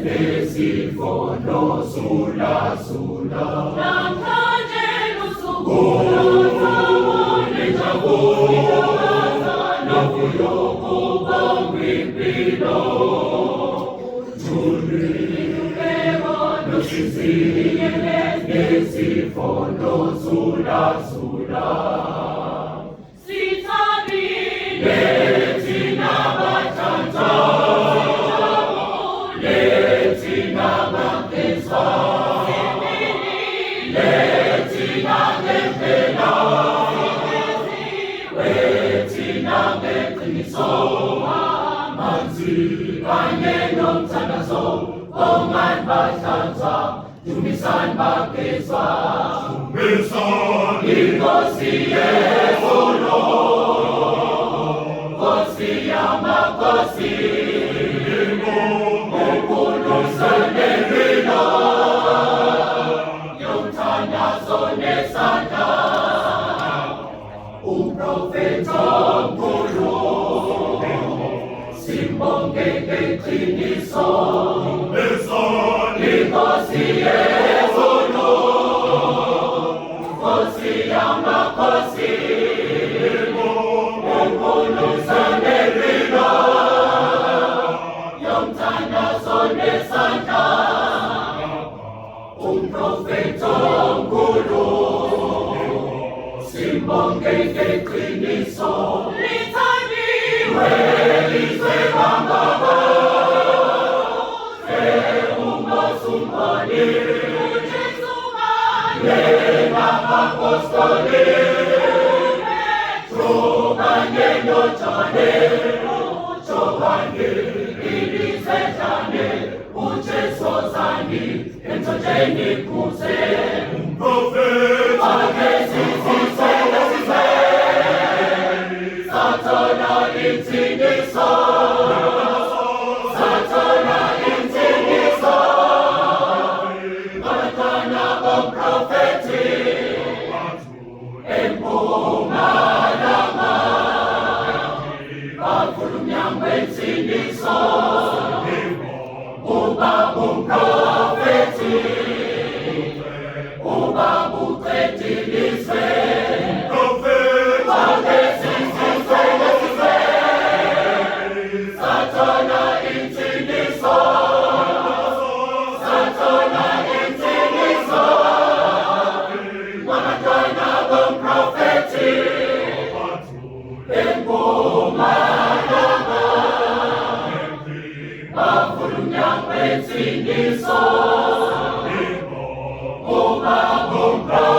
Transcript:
Nesifondo sula sula namhlanje lusuku lothabo nenjabulo novuyo kubonga impilo Tulibeko nosizile nesifondo sula sula sithabile thina bathanthwa thina bangezwa thina ngempela thina ngeqiniso amanzi kanye nomthandazo omani bahlanzwa dumisani bagezwa inkosi yezolo nkosi yamakhosi Umprofeta omkhulu simbonge ngeqiniso inkosi yezolo nkosi yamakhosi unkulunkulu nempilo yomthandazo nesandla umprofeta omkhulu simbonge ngeqiniso lithandiwe ilizwe kangaka uMosumoni uJesu kanye nabapostoli Petro kanye noJohane uJohane ilizwe jane uJesu ozani emthonjeni kuze umprofeta Satana intiniso Abantwana bomprofeti Empumalanga Bakhulumnyango wentiniso Ubaba umprofeti Ubaba uqeda ilizwe Bakhulumnyango wentiniso Ubaba umprofeti